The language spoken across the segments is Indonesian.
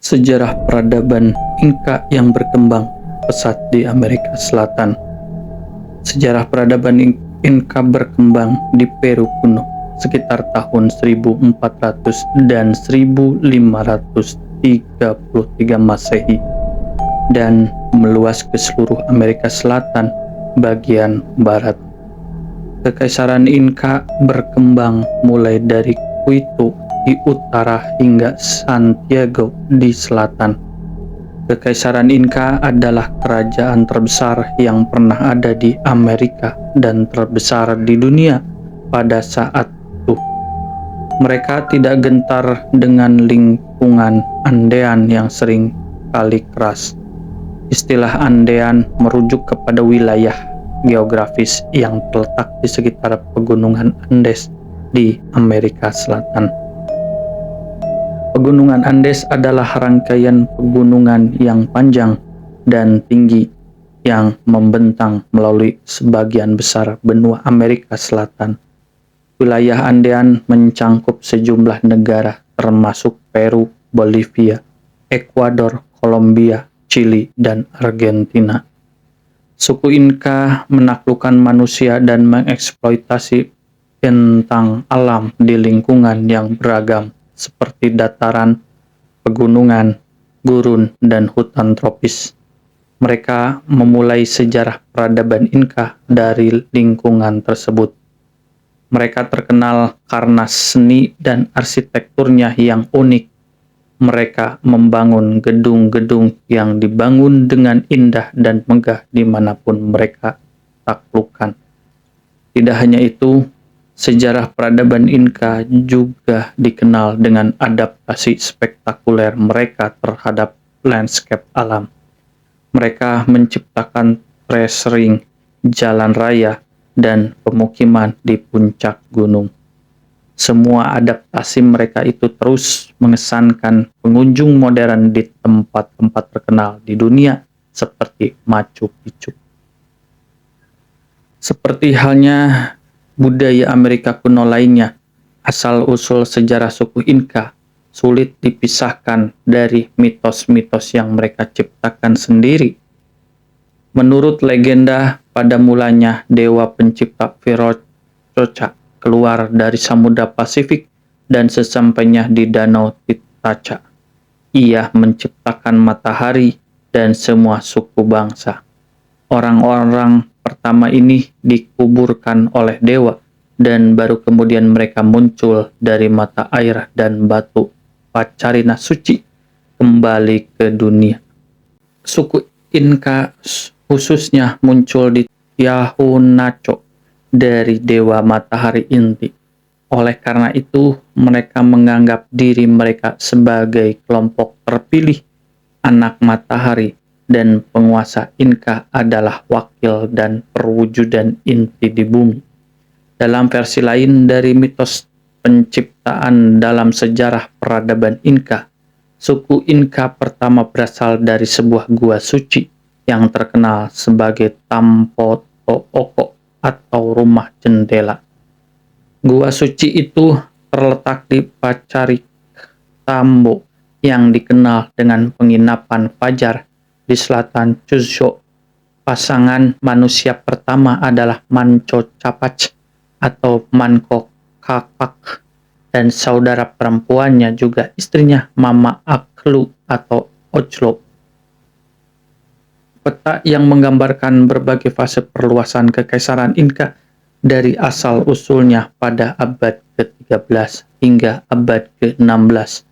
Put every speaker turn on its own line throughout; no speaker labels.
Sejarah peradaban Inka yang berkembang pesat di Amerika Selatan. Sejarah peradaban Inka berkembang di Peru kuno sekitar tahun 1400 dan 1533 Masehi dan meluas ke seluruh Amerika Selatan bagian barat. Kekaisaran Inka berkembang mulai dari Quito di utara hingga Santiago di selatan. Kekaisaran Inka adalah kerajaan terbesar yang pernah ada di Amerika dan terbesar di dunia pada saat itu. Mereka tidak gentar dengan lingkungan Andean yang sering kali keras. Istilah Andean merujuk kepada wilayah geografis yang terletak di sekitar pegunungan Andes di Amerika Selatan. Pegunungan Andes adalah rangkaian pegunungan yang panjang dan tinggi yang membentang melalui sebagian besar benua Amerika Selatan. Wilayah Andean mencangkup sejumlah negara termasuk Peru, Bolivia, Ekuador, Kolombia, Chili, dan Argentina. Suku Inka menaklukkan manusia dan mengeksploitasi bentang alam di lingkungan yang beragam seperti dataran, pegunungan, gurun, dan hutan tropis. Mereka memulai sejarah peradaban Inka dari lingkungan tersebut. Mereka terkenal karena seni dan arsitekturnya yang unik. Mereka membangun gedung-gedung yang dibangun dengan indah dan megah dimanapun mereka taklukkan. Tidak hanya itu, sejarah peradaban Inka juga dikenal dengan adaptasi spektakuler mereka terhadap landscape alam. Mereka menciptakan traceering, jalan raya, dan pemukiman di puncak gunung. Semua adaptasi mereka itu terus mengesankan pengunjung modern di tempat-tempat terkenal di dunia seperti Machu Picchu. Seperti halnya budaya Amerika kuno lainnya, asal-usul sejarah suku Inka sulit dipisahkan dari mitos-mitos yang mereka ciptakan sendiri. Menurut legenda, pada mulanya dewa pencipta Viracocha keluar dari Samudra Pasifik dan sesampainya di Danau Titicaca. Ia menciptakan matahari dan semua suku bangsa. Orang-orang pertama ini dikuburkan oleh dewa dan baru kemudian mereka muncul dari mata air dan batu Pacarina suci kembali ke dunia. Suku Inka khususnya muncul di Tiahuanaco dari dewa matahari inti. Oleh karena itu, mereka menganggap diri mereka sebagai kelompok terpilih, anak matahari, dan penguasa Inka adalah wakil dan perwujudan inti di bumi. Dalam versi lain dari mitos penciptaan dalam sejarah peradaban Inka, suku Inka pertama berasal dari sebuah gua suci yang terkenal sebagai Tampo To'oko atau rumah jendela. Gua suci itu terletak di Pacarik Tambo yang dikenal dengan penginapan fajar di selatan Cuzco. Pasangan manusia pertama adalah Manco Capac atau Manco Capac dan saudara perempuannya juga istrinya Mama Aklu atau Ochlo. Peta yang menggambarkan berbagai fase perluasan kekaisaran Inka dari asal-usulnya pada abad ke-13 hingga abad ke-16.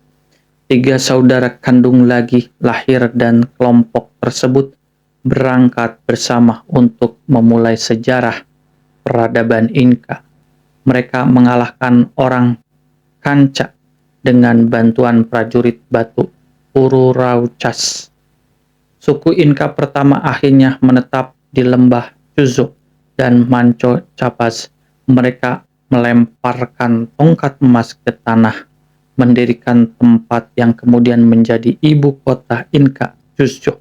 3 saudara kandung lagi lahir dan kelompok tersebut berangkat bersama untuk memulai sejarah peradaban Inka. Mereka mengalahkan orang Kanca dengan bantuan prajurit batu Ururaucas. Suku Inka pertama akhirnya menetap di lembah Cuzco dan Manco Capac. Mereka melemparkan tongkat emas ke tanah, mendirikan tempat yang kemudian menjadi ibu kota Inka, Cuzco.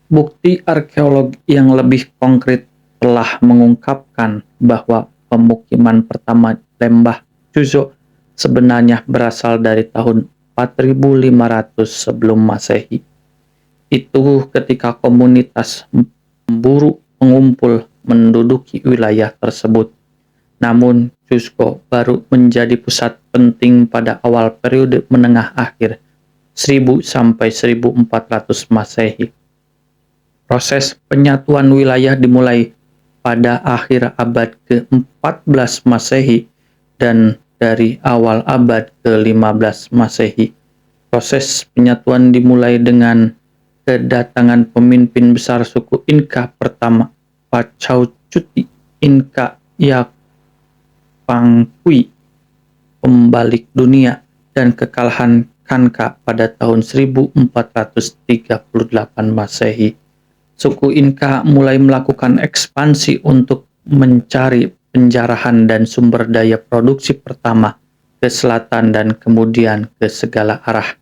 Bukti arkeologi yang lebih konkret telah mengungkapkan bahwa pemukiman pertama lembah Cuzco sebenarnya berasal dari tahun 4500 sebelum Masehi. Itu ketika komunitas pemburu pengumpul menduduki wilayah tersebut. Namun, Cusco baru menjadi pusat penting pada awal periode menengah akhir 1000 sampai 1400 Masehi. Proses penyatuan wilayah dimulai pada akhir abad ke-14 Masehi dan dari awal abad ke-15 Masehi. Proses penyatuan dimulai dengan kedatangan pemimpin besar suku Inka pertama, Pachacuti Inka Yapangkui, pembalik dunia, dan kekalahan Kanka pada tahun 1438 Masehi. Suku Inka mulai melakukan ekspansi untuk mencari penjarahan dan sumber daya produksi pertama ke selatan dan kemudian ke segala arah.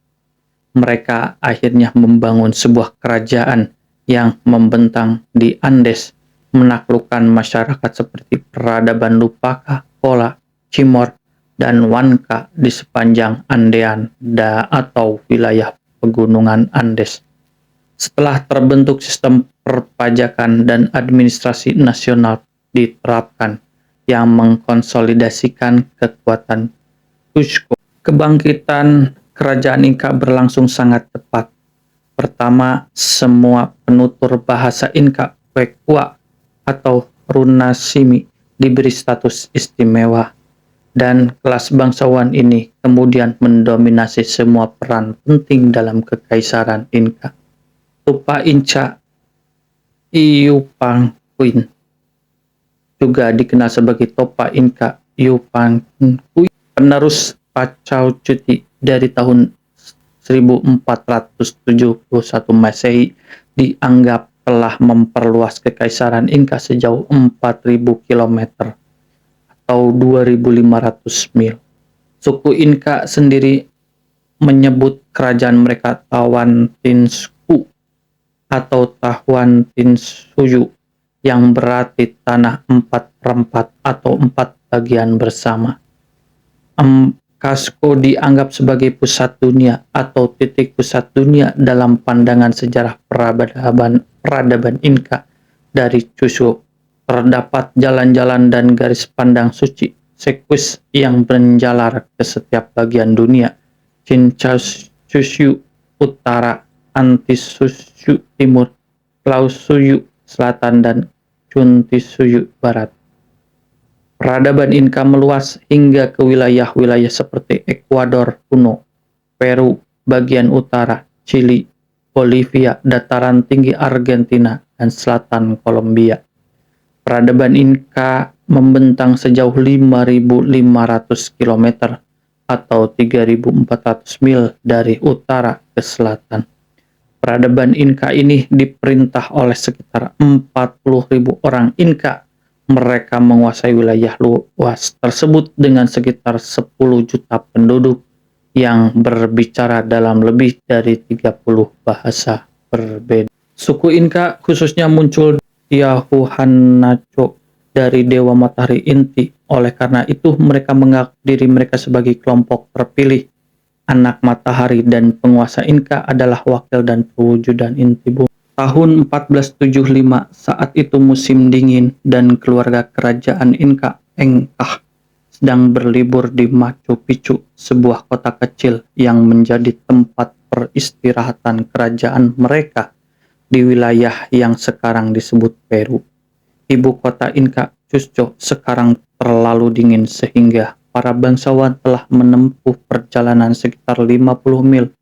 Mereka akhirnya membangun sebuah kerajaan yang membentang di Andes, menaklukkan masyarakat seperti peradaban Lupaka, Kola, Cimor, dan Wanka di sepanjang Andean atau wilayah pegunungan Andes. Setelah terbentuk sistem perpajakan dan administrasi nasional diterapkan yang mengkonsolidasikan kekuatan Cusco, kebangkitan kerajaan Inka berlangsung sangat tepat. Pertama, semua penutur bahasa Inka Quechua atau Runasimi diberi status istimewa, dan kelas bangsawan ini kemudian mendominasi semua peran penting dalam kekaisaran Inka. Tupa Inca Yupanqui juga dikenal sebagai Topa Inca Yupanqui, penerus Pachacuti dari tahun 1471 Masehi, dianggap telah memperluas kekaisaran Inka sejauh 4000 km atau 2500 mil. Suku Inka sendiri menyebut kerajaan mereka Tawantinsuyu atau Tahuantinsuyu, yang berarti tanah 4/4 atau 4 bagian bersama. Cusco dianggap sebagai pusat dunia atau titik pusat dunia dalam pandangan sejarah peradaban Inka. Dari Cusco terdapat jalan-jalan dan garis pandang suci sirkuit yang menjalar ke setiap bagian dunia: Chinchasuyu Utara, Antisuyu Timur, Clausuyu Selatan, dan Chuntisuyu Barat. Peradaban Inka meluas hingga ke wilayah-wilayah seperti Ekuador kuno, Peru bagian utara, Chili, Bolivia, dataran tinggi Argentina, dan selatan Kolombia. Peradaban Inka membentang sejauh 5.500 km atau 3.400 mil dari utara ke selatan. Peradaban Inka ini diperintah oleh sekitar 40.000 orang Inka. Mereka menguasai wilayah luas tersebut dengan sekitar 10 juta penduduk yang berbicara dalam lebih dari 30 bahasa berbeda. Suku Inka khususnya muncul di Yahuanacho dari Dewa Matahari Inti. Oleh karena itu, mereka menganggap diri mereka sebagai kelompok terpilih. Anak matahari dan penguasa Inka adalah wakil dan pewujudan inti bumi. Tahun 1475, saat itu musim dingin dan keluarga kerajaan Inka, Engkah, sedang berlibur di Machu Picchu, sebuah kota kecil yang menjadi tempat peristirahatan kerajaan mereka di wilayah yang sekarang disebut Peru. Ibu kota Inka, Cusco, sekarang terlalu dingin sehingga para bangsawan telah menempuh perjalanan sekitar 50 mil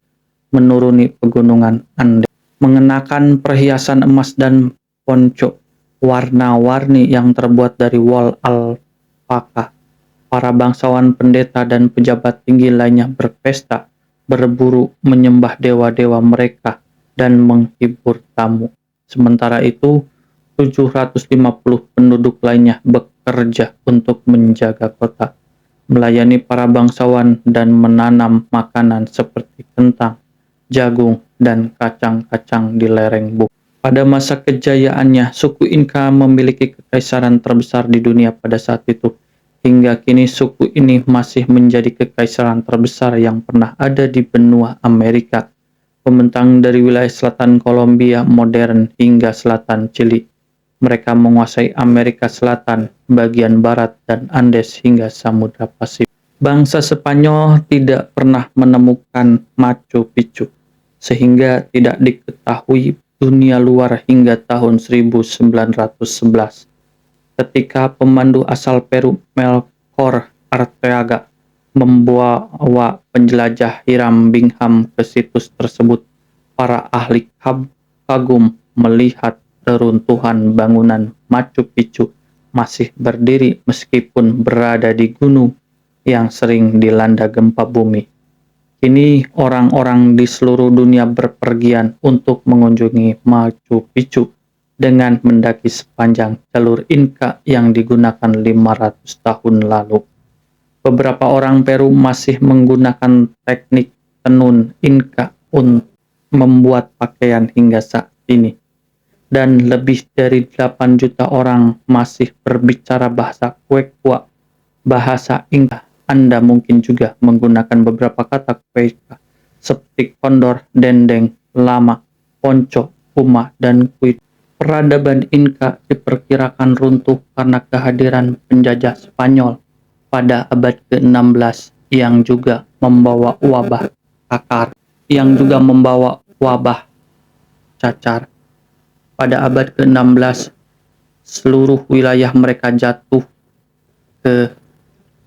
menuruni pegunungan Andes. Mengenakan perhiasan emas dan ponco warna-warni yang terbuat dari wol alpaka, para bangsawan, pendeta, dan pejabat tinggi lainnya berpesta, berburu, menyembah dewa-dewa mereka, dan menghibur tamu. Sementara itu, 750 penduduk lainnya bekerja untuk menjaga kota, melayani para bangsawan, dan menanam makanan seperti kentang, jagung, dan kacang-kacang di lereng bukit. Pada masa kejayaannya, suku Inka memiliki kekaisaran terbesar di dunia pada saat itu. Hingga kini suku ini masih menjadi kekaisaran terbesar yang pernah ada di benua Amerika, membentang dari wilayah selatan Kolombia modern hingga selatan Chili. Mereka menguasai Amerika Selatan, bagian barat, dan Andes hingga Samudra Pasifik. Bangsa Spanyol tidak pernah menemukan Machu Picchu, sehingga tidak diketahui dunia luar hingga tahun 1911. Ketika pemandu asal Peru Melchor Arteaga membawa penjelajah Hiram Bingham ke situs tersebut, para ahli kagum melihat reruntuhan bangunan Machu Picchu masih berdiri meskipun berada di gunung yang sering dilanda gempa bumi. Kini orang-orang di seluruh dunia berpergian untuk mengunjungi Machu Picchu dengan mendaki sepanjang jalur Inca yang digunakan 500 tahun lalu. Beberapa orang Peru masih menggunakan teknik tenun Inca untuk membuat pakaian hingga saat ini. Dan lebih dari 8 juta orang masih berbicara bahasa Quechua, bahasa Inca. Anda mungkin juga menggunakan beberapa kata Quechua seperti kondor, dendeng, lama, ponco, puma, dan kuit. Peradaban Inca diperkirakan runtuh karena kehadiran penjajah Spanyol pada abad ke-16 yang juga membawa wabah cacar. Pada abad ke-16, seluruh wilayah mereka jatuh ke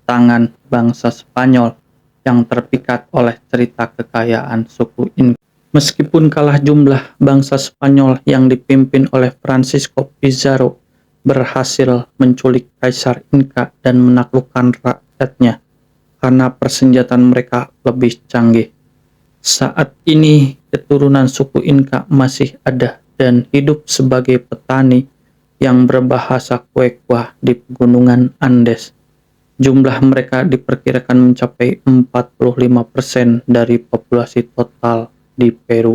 tangan bangsa Spanyol yang terpikat oleh cerita kekayaan suku Inca. Meskipun kalah jumlah, bangsa Spanyol yang dipimpin oleh Francisco Pizarro berhasil menculik Kaisar Inca dan menaklukkan rakyatnya karena persenjataan mereka lebih canggih. Saat ini, keturunan suku Inca masih ada dan hidup sebagai petani yang berbahasa Quechua di pegunungan Andes. Jumlah mereka diperkirakan mencapai 45% dari populasi total di Peru.